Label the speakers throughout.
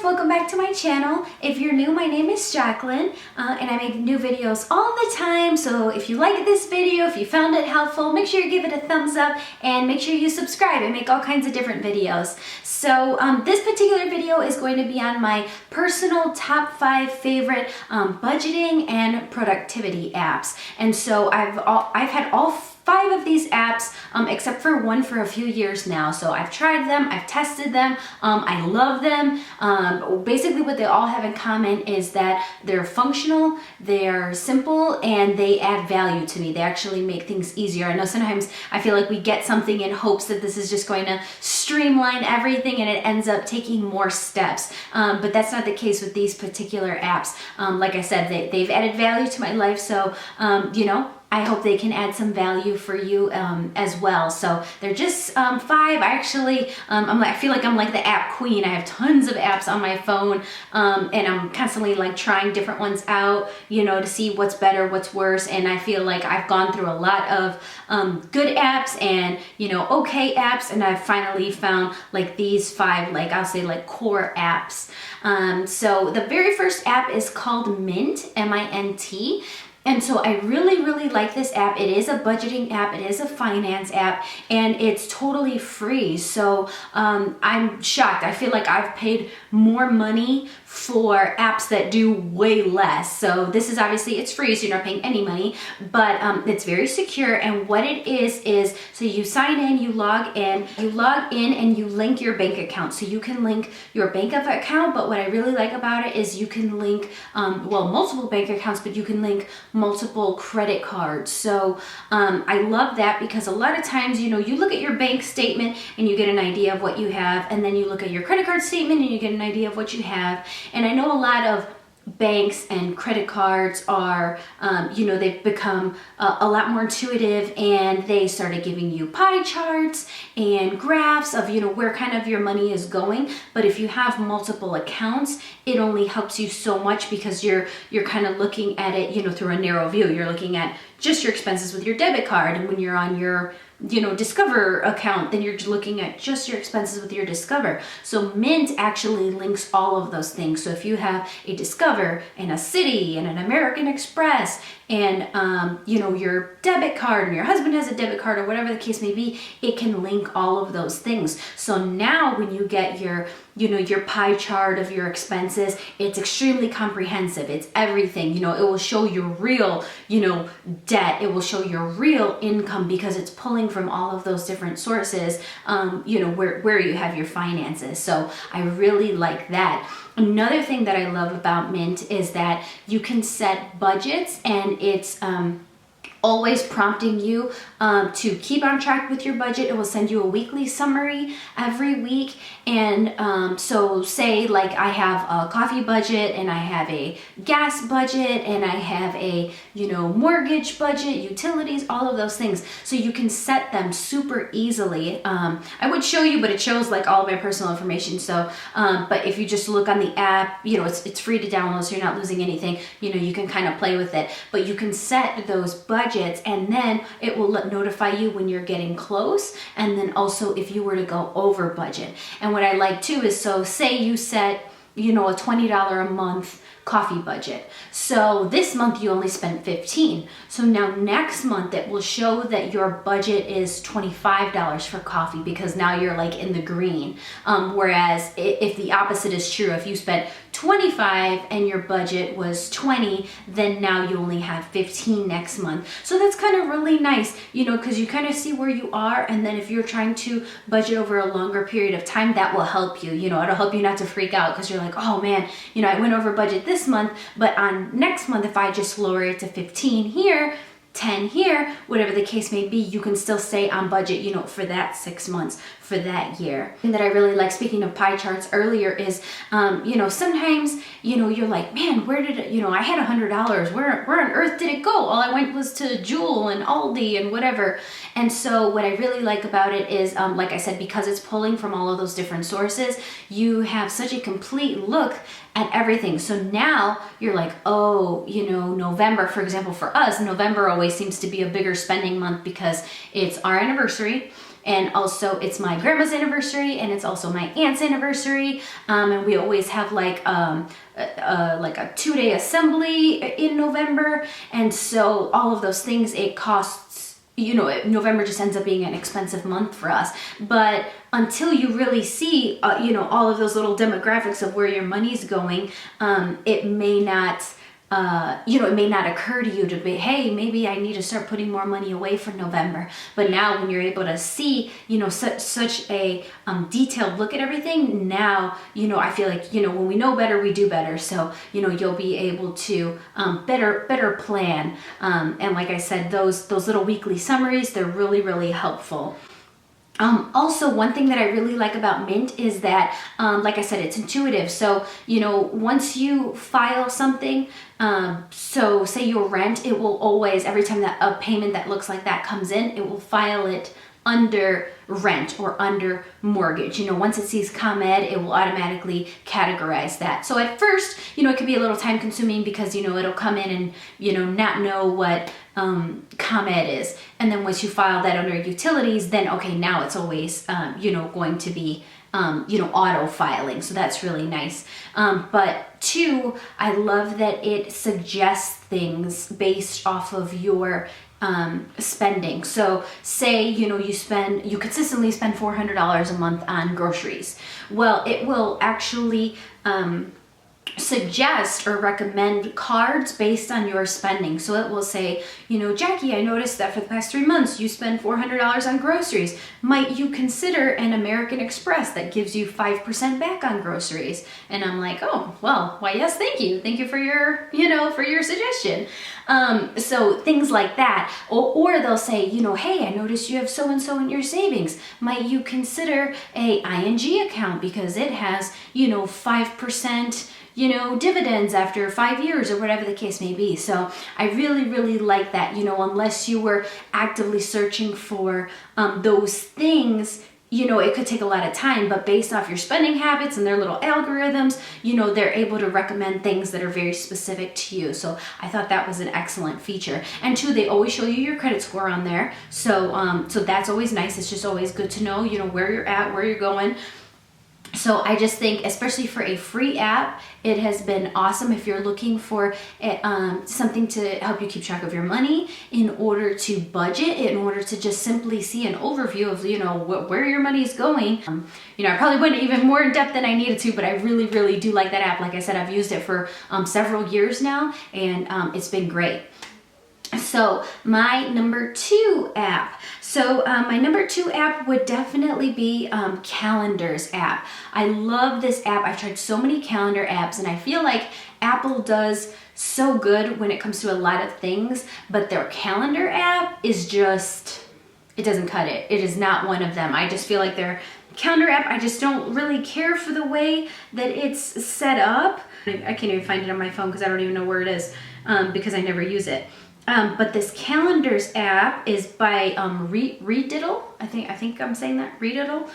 Speaker 1: guys, welcome back to my channel. If you're new, my name is Jacqueline and I make new videos all the time. So if you like this video, if you found it helpful, make sure you give it a thumbs up and make sure you subscribe. I make all kinds of different videos. So this particular video is going to be on my personal top 5 favorite budgeting and productivity apps. And so I've had all 5 of these apps, except for one for a few years now. So I've tried them, I've tested them, I love them. Basically what they all have in common is that they're functional, they're simple, and they add value to me. They actually make things easier. I know sometimes I feel like we get something in hopes that this is just going to streamline everything and it ends up taking more steps. But that's not the case with these particular apps. Like I said, they've added value to my life, so you know, I hope they can add some value for you as well. So they're just 5. I feel like I'm like the app queen. I have tons of apps on my phone, and I'm constantly like trying different ones out, you know, to see what's better, what's worse. And I feel like I've gone through a lot of good apps and, you know, okay apps, and I've finally found like these 5, like I'll say like core apps. So the very first app is called Mint, M-I-N-T. And so I really like this app. It is a budgeting app, it is a finance app, and it's totally free. So I'm shocked. I feel like I've paid more money for apps that do way less. So this is obviously, it's free, so you're not paying any money, but it's very secure. And what it is so you sign in, you log in and you link your bank account. So you can link your bank account, but what I really like about it is you can link, well, multiple bank accounts, but you can link multiple credit cards. So I love that because a lot of times, you know, you look at your bank statement and you get an idea of what you have, and then you look at your credit card statement and you get an idea of what you have. And I know a lot of banks and credit cards are, you know, they've become a lot more intuitive, and they started giving you pie charts and graphs of, you know, where kind of your money is going. But if you have multiple accounts, it only helps you so much because you're kind of looking at it, you know, through a narrow view. You're looking at just your expenses with your debit card, and when you're on your, you know, Discover account, then you're looking at just your expenses with your Discover. So Mint actually links all of those things. So if you have a Discover and a Citi and an American Express and you know, your debit card, and your husband has a debit card, or whatever the case may be, it can link all of those things. So now when you get your, you know, your pie chart of your expenses, it's extremely comprehensive. It's everything. You know, it will show your real, you know, debt. It will show your real income because it's pulling from all of those different sources, you know, where you have your finances. So I really like that. Another thing that I love about Mint is that you can set budgets, and it's always prompting you to keep on track with your budget. It will send you a weekly summary every week. And so say like I have a coffee budget, and I have a gas budget, and I have a, you know, mortgage budget, utilities, all of those things. So you can set them super easily. I would show you, but it shows like all of my personal information. So, but if you just look on the app, you know, it's free to download, so you're not losing anything. You know, you can kind of play with it, but you can set those budgets, and then it will notify you when you're getting close, and then also if you were to go over budget. And what I like too is, so say you set, you know, a $20 a month coffee budget. So this month you only spent $15. So now next month it will show that your budget is $25 for coffee, because now you're like in the green. Whereas if the opposite is true, if you spent 25 and your budget was 20, then now you only have 15 next month. So that's kind of really nice, you know, because you kind of see where you are, and then if you're trying to budget over a longer period of time, that will help you. You know, it'll help you not to freak out because you're like, oh man, you know, I went over budget this month, but on next month, if I just lower it to 15 here, 10 here, whatever the case may be, you can still stay on budget, you know, for that 6 months, for that year. And that I really like, speaking of pie charts earlier, is, you know, sometimes, you know, you're like, man, where did it, you know, I had $100, where on earth did it go? All I went was to Jewel and Aldi and whatever. And so what I really like about it is, like I said, because it's pulling from all of those different sources, you have such a complete look at everything. So now you're like, oh, you know, November, for example, for us, November always seems to be a bigger spending month because it's our anniversary. And also it's my grandma's anniversary, and it's also my aunt's anniversary. And we always have like a 2-day assembly in November. And so all of those things, it costs, November just ends up being an expensive month for us. But until you really see, all of those little demographics of where your money's going, it may not, it may not occur to you to be, hey, maybe I need to start putting more money away for November. But now when you're able to see, such a detailed look at everything, now, I feel like, when we know better, we do better. So, you'll be able to better plan. And like I said, those little weekly summaries, they're really, really helpful. Also, one thing that I really like about Mint is that, like I said, it's intuitive. So, once you file something, so say your rent, it will always, every time that a payment that looks like that comes in, it will file it under rent or under mortgage. Once it sees ComEd, it will automatically categorize that. So at first, it could be a little time consuming because, it'll come in and, not know what ComEd is. And then once you file that under utilities, then, okay, now it's always, going to be, auto filing. So that's really nice. But two, I love that it suggests things based off of your spending. So say, you consistently spend $400 a month on groceries. Well, it will actually, suggest or recommend cards based on your spending. So it will say, Jackie, I noticed that for the past 3 months you spend $400 on groceries. Might you consider an American Express that gives you 5% back on groceries? And I'm like, oh, well, why, yes, thank you. Thank you for your, for your suggestion. So things like that. Or they'll say, hey, I noticed you have so-and-so in your savings. Might you consider a ING account because it has, 5%, dividends after 5 years or whatever the case may be. So I really, really like that, unless you were actively searching for those things, it could take a lot of time, but based off your spending habits and their little algorithms, they're able to recommend things that are very specific to you. So I thought that was an excellent feature. And two, they always show you your credit score on there. So, so that's always nice. It's just always good to know, where you're at, where you're going. So I just think, especially for a free app, it has been awesome if you're looking for something to help you keep track of your money, in order to budget, in order to just simply see an overview of, where your money is going. I probably went even more in depth than I needed to, but I really, really do like that app. Like I said, I've used it for several years now, and it's been great. So my number 2 app. So my number 2 app would definitely be Calendars app. I love this app. I've tried so many calendar apps, and I feel like Apple does so good when it comes to a lot of things, but their calendar app is just, it doesn't cut it. It is not one of them. I just feel like their calendar app, I just don't really care for the way that it's set up. I can't even find it on my phone because I don't even know where it is, because I never use it. But this Calendars app is by Readdle. I think I'm saying that Readdle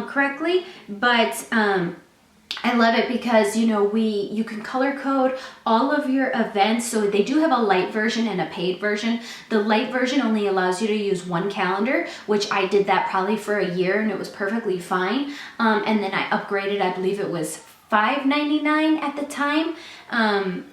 Speaker 1: correctly. But I love it because you can color code all of your events. So they do have a light version and a paid version. The light version only allows you to use one calendar, which I did that probably for a year, and it was perfectly fine. And then I upgraded, I believe it was $5.99 at the time,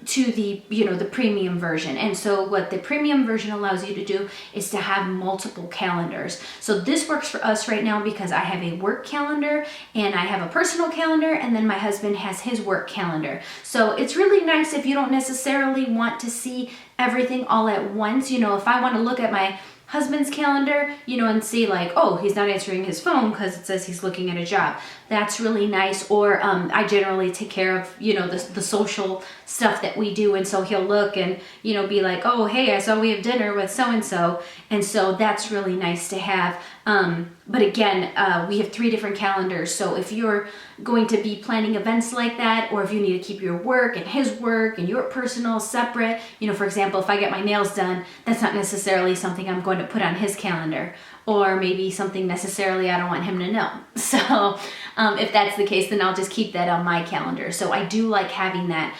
Speaker 1: to the the premium version. And so what the premium version allows you to do is to have multiple calendars. So this works for us right now because I have a work calendar and I have a personal calendar, and then my husband has his work calendar. So it's really nice if you don't necessarily want to see everything all at once. If I want to look at my husband's calendar, and see like, oh, he's not answering his phone because it says he's looking at a job. That's really nice. Or I generally take care of, the social stuff that we do. And so he'll look and, be like, oh, hey, I saw we have dinner with so-and-so. And so that's really nice to have. But again, we have 3 different calendars. So if you're going to be planning events like that, or if you need to keep your work and his work and your personal separate, for example, if I get my nails done, that's not necessarily something I'm going to put on his calendar, or maybe something necessarily I don't want him to know. So if that's the case, then I'll just keep that on my calendar. So I do like having that.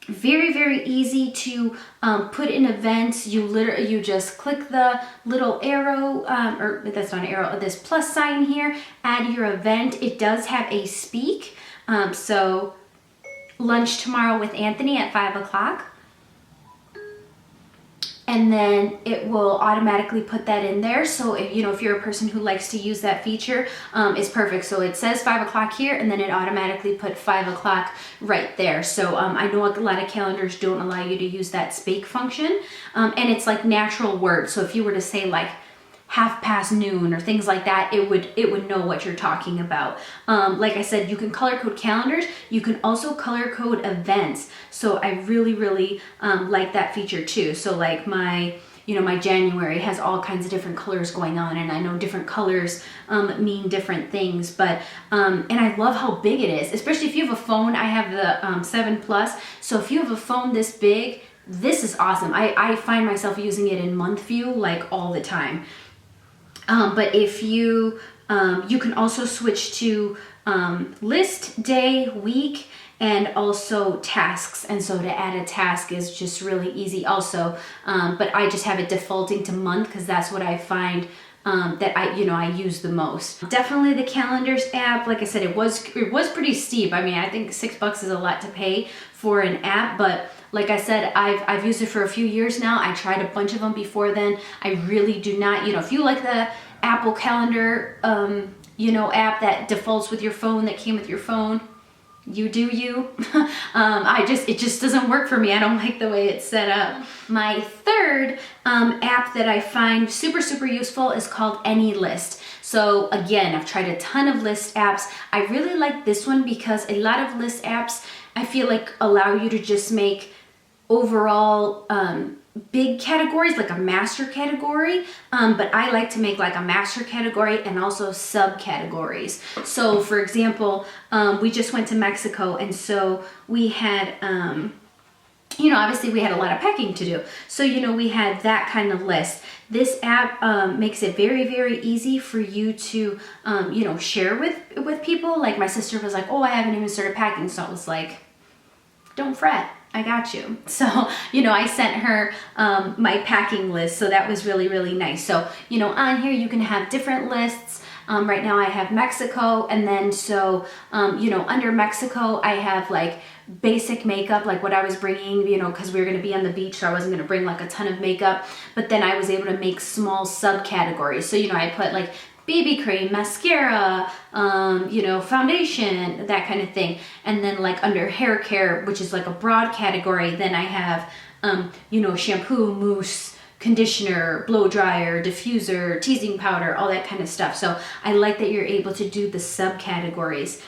Speaker 1: Very, very easy to put in events. You just click the little arrow, or that's not an arrow, this plus sign here, add your event. It does have a speak. So lunch tomorrow with Anthony at 5 o'clock. And then it will automatically put that in there. So if you're a person who likes to use that feature, it's perfect. So it says 5 o'clock here, and then it automatically put 5 o'clock right there. So I know a lot of calendars don't allow you to use that speak function, and it's like natural words. So if you were to say like noon or things like that, it would know what you're talking about. Like I said, you can color code calendars. You can also color code events. So I really, really like that feature too. So like my January has all kinds of different colors going on, and I know different colors mean different things, but and I love how big it is, especially if you have a phone. I have the 7 Plus, so if you have a phone this big, this is awesome. I find myself using it in month view like all the time. But if you can also switch to list, day, week, and also tasks. And so to add a task is just really easy also. But I just have it defaulting to month because that's what I find that I use the most. Definitely the calendars app. Like I said, it was pretty steep. I mean, I think $6 is a lot to pay for an app, but like I said, I've used it for a few years now. I tried a bunch of them before then. I really do not, if you like the Apple Calendar, app that defaults with your phone, that came with your phone, you do you. It just doesn't work for me. I don't like the way it's set up. My third app that I find super, super useful is called Anylist. So again, I've tried a ton of list apps. I really like this one because a lot of list apps, I feel like, allow you to just make overall big categories, like a master category, but I like to make like a master category and also subcategories. So for example, we just went to Mexico, and so we had obviously we had a lot of packing to do, so we had that kind of list. This app makes it very, very easy for you to share with people. Like my sister was like, oh, I haven't even started packing, so I was like, don't fret, I got you. So, I sent her my packing list, so that was really, really nice. So, on here you can have different lists. Right now I have Mexico, and then so, under Mexico I have like basic makeup, like what I was bringing, because we were going to be on the beach, so I wasn't going to bring like a ton of makeup, but then I was able to make small subcategories. So, I put like BB cream, mascara, foundation, that kind of thing. And then like under hair care, which is like a broad category, then I have, shampoo, mousse, conditioner, blow dryer, diffuser, teasing powder, all that kind of stuff. So I like that you're able to do the subcategories.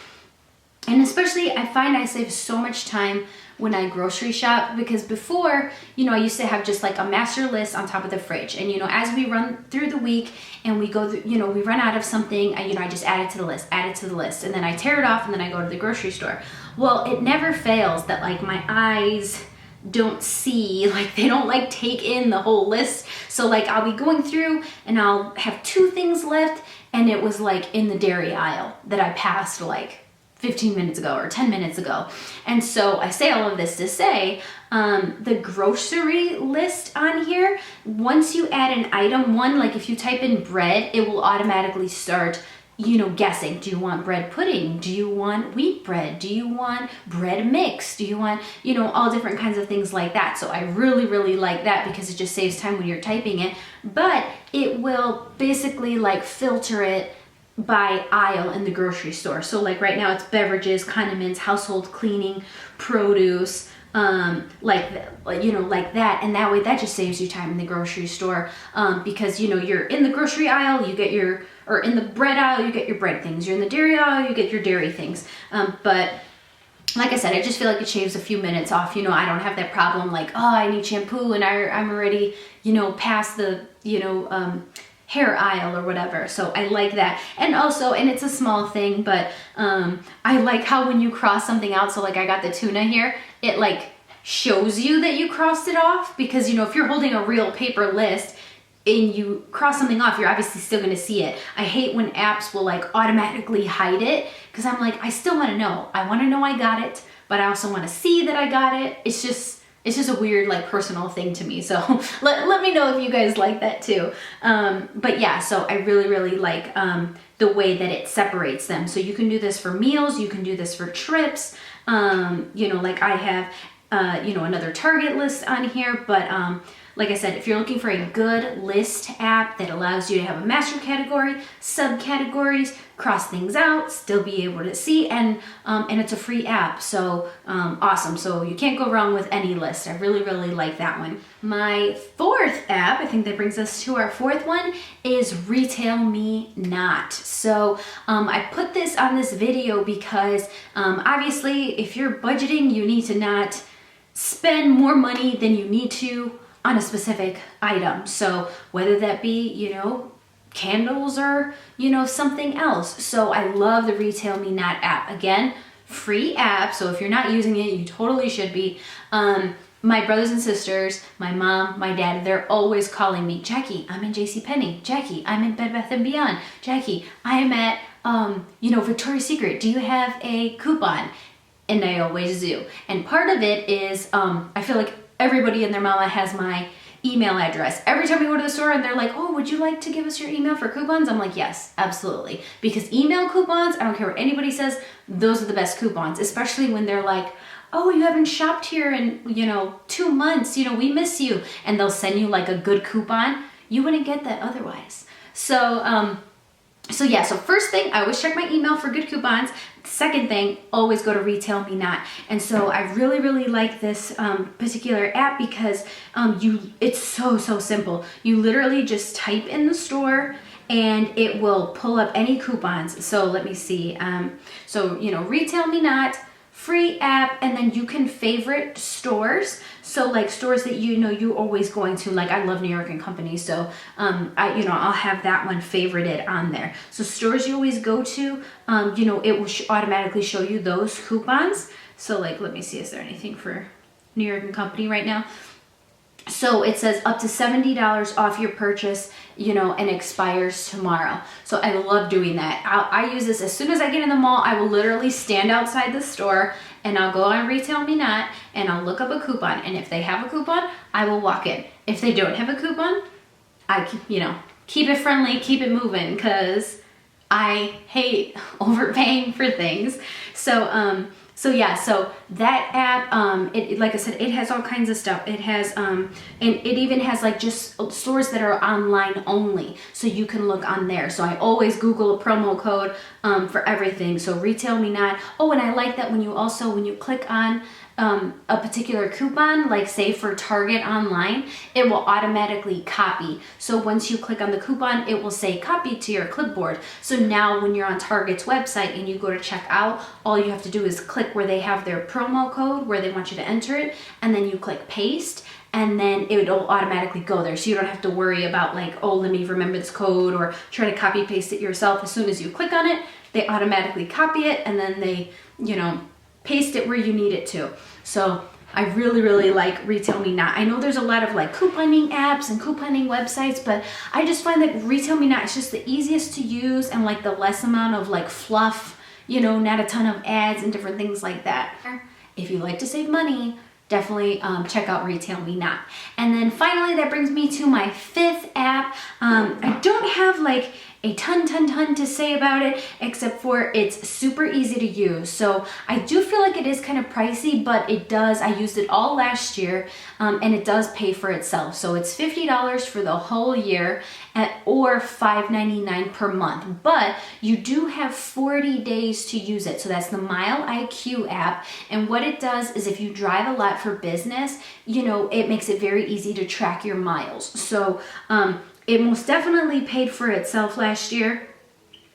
Speaker 1: And especially I find I save so much time when I grocery shop, because before, I used to have just like a master list on top of the fridge. And, as we run through the week and we go through, we run out of something, I just add it to the list, and then I tear it off, and then I go to the grocery store. Well, it never fails that like my eyes don't see, like they don't like take in the whole list. So like I'll be going through and I'll have 2 things left, and it was like in the dairy aisle that I passed like 15 minutes ago or 10 minutes ago. And so I say all of this to say, the grocery list on here, once you add an item, like if you type in bread, it will automatically start, guessing. Do you want bread pudding? Do you want wheat bread? Do you want bread mix? Do you want, all different kinds of things like that. So I really, really like that because it just saves time when you're typing it, but it will basically like filter it by aisle in the grocery store. So like right now it's beverages, condiments, household cleaning, produce, like that. And that way that just saves you time in the grocery store, because you're in the grocery aisle, or in the bread aisle, you get your bread things. You're in the dairy aisle, you get your dairy things. But like I said, I just feel like it shaves a few minutes off. I don't have that problem like, oh, I need shampoo and I'm already, past the, hair aisle or whatever. So I like that. And also, and it's a small thing, but I like how when you cross something out, so like I got the tuna here, it like shows you that you crossed it off, because if you're holding a real paper list, and you cross something off, you're obviously still gonna see it. I hate when apps will like automatically hide it, because I'm like, I still wanna know. I wanna know I got it, but I also wanna see that I got it. It's just a weird like personal thing to me. So let me know if you guys like that too. But yeah, so I really like the way that it separates them. So you can do this for meals, you can do this for trips. You know, like I have, you know, another Target list on here, but like I said, if you're looking for a good list app that allows you to have a master category, subcategories, cross things out, still be able to see, and it's a free app, so awesome. So you can't go wrong with Anylist. I really like that one. My fourth app, I think that brings us to our fourth one, is Retailmenot. So I put this on this video because obviously if you're budgeting, you need to not spend more money than you need to on a specific item. So whether that be, you know, candles or, you know, something else. So I love the Retailmenot app. Again, free app. So if you're not using it, you totally should be. My brothers and sisters, my mom, my dad, they're always calling me, Jackie, I'm in JCPenney. Jackie, I'm in Bed Bath & Beyond. Jackie, I am at, you know, Victoria's Secret. Do you have a coupon? And I always do. And part of it is, I feel like everybody and their mama has my email address. Every time we go to the store and they're like, oh, would you like to give us your email for coupons? I'm like, yes, absolutely. Because email coupons, I don't care what anybody says, those are the best coupons, especially when they're like, oh, you haven't shopped here in, you know, 2 months, you know, we miss you. And they'll send you like a good coupon. You wouldn't get that otherwise. So yeah, so first thing, I always check my email for good coupons. Second thing, always go to Retailmenot. And so I really like this particular app because it's so simple. You literally just type in the store and it will pull up any coupons. So let me see. So, you know, Retailmenot, free app, and then you can favorite stores. So like stores that you know you always going to, like I love New York & Company, so I'll have that one favorited on there. So stores you always go to, you know, it will automatically show you those coupons. So like, let me see, is there anything for New York & Company right now? So it says up to $70 off your purchase, you know, and expires tomorrow. So I love doing that. I use this as soon as I get in the mall. I will literally stand outside the store and I'll go on Retailmenot and I'll look up a coupon. And if they have a coupon, I will walk in. If they don't have a coupon, I, you know, keep it friendly, keep it moving, because I hate overpaying for things. So yeah, so that app, it like I said, it has all kinds of stuff. It has, and it even has like just stores that are online only, so you can look on there. So I always Google a promo code for everything. So Retailmenot. Oh, and I like that when you click on a particular coupon, like say for Target online, it will automatically copy. So once you click on the coupon, it will say copy to your clipboard. So now when you're on Target's website and you go to check out, all you have to do is click where they have their promo code, where they want you to enter it, and then you click paste, and then it will automatically go there. So you don't have to worry about like, oh, let me remember this code or try to copy paste it yourself. As soon as you click on it, they automatically copy it, and then they, you know, paste it where you need it to. So I really like Retailmenot. I know there's a lot of like couponing apps and couponing websites, but I just find that Retailmenot is just the easiest to use and like the less amount of like fluff, you know, not a ton of ads and different things like that. If you like to save money, definitely check out Retailmenot. And then finally, that brings me to my fifth app. I don't have like a ton to say about it, except for it's super easy to use. So I do feel like it is kind of pricey, but I used it all last year, and it does pay for itself. So it's $50 for the whole year or $5.99 per month, but you do have 40 days to use it. So that's the MileIQ app. And what it does is if you drive a lot for business, you know, it makes it very easy to track your miles. So, it most definitely paid for itself last year.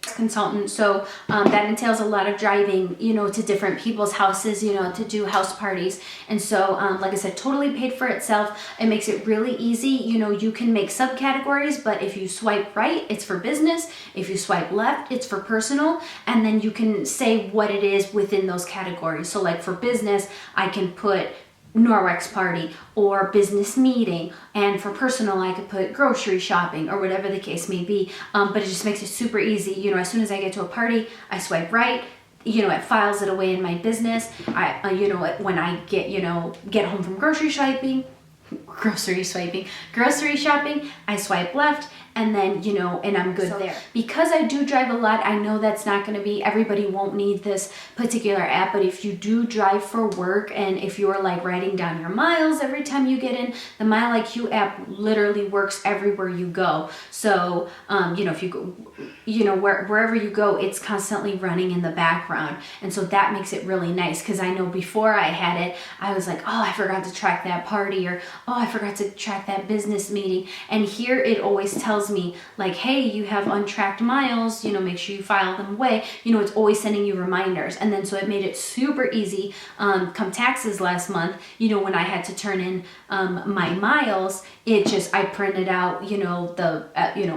Speaker 1: Consultant, so that entails a lot of driving, you know, to different people's houses, you know, to do house parties. And so like I said, totally paid for itself. It makes it really easy. You know, you can make subcategories, but if you swipe right, it's for business. If you swipe left, it's for personal. And then you can say what it is within those categories. So like for business, I can put Norwex party or business meeting, and for personal I could put grocery shopping or whatever the case may be, but it just makes it super easy. You know, as soon as I get to a party, I swipe right, you know, it files it away in my business. You know, when I get home from grocery shopping, I swipe left, and then, you know, and I'm good there. Because I do drive a lot, I know that's not going to be, everybody won't need this particular app, but if you do drive for work, and if you're like writing down your miles every time you get in, the MileIQ app literally works everywhere you go. So, you know, if you go, you know, wherever you go, it's constantly running in the background. And so that makes it really nice, because I know before I had it, I was like, oh, I forgot to track that party, or oh, I forgot to track that business meeting. And here it always tells me like, hey, you have untracked miles, you know, make sure you file them away. You know, it's always sending you reminders. And then so it made it super easy. Come taxes last month, you know, when I had to turn in my miles, I printed out, you know,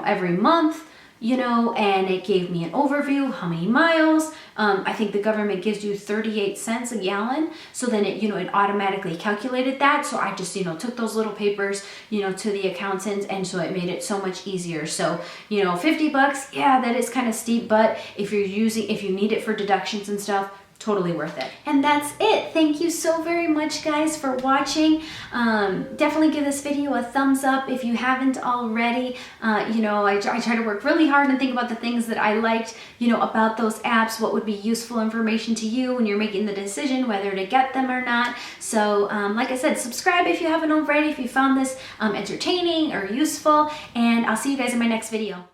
Speaker 1: every month, you know, and it gave me an overview, how many miles. I think the government gives you 38 cents a gallon. So then it, you know, it automatically calculated that. So I just, you know, took those little papers, you know, to the accountant, and so it made it so much easier. So, you know, $50, yeah, that is kind of steep, but if you need it for deductions and stuff, totally worth it. And that's it. Thank you so very much, guys, for watching. Definitely give this video a thumbs up if you haven't already. You know, I try to work really hard and think about the things that I liked, you know, about those apps, what would be useful information to you when you're making the decision whether to get them or not. So, like I said, subscribe if you haven't already, if you found this entertaining or useful, and I'll see you guys in my next video.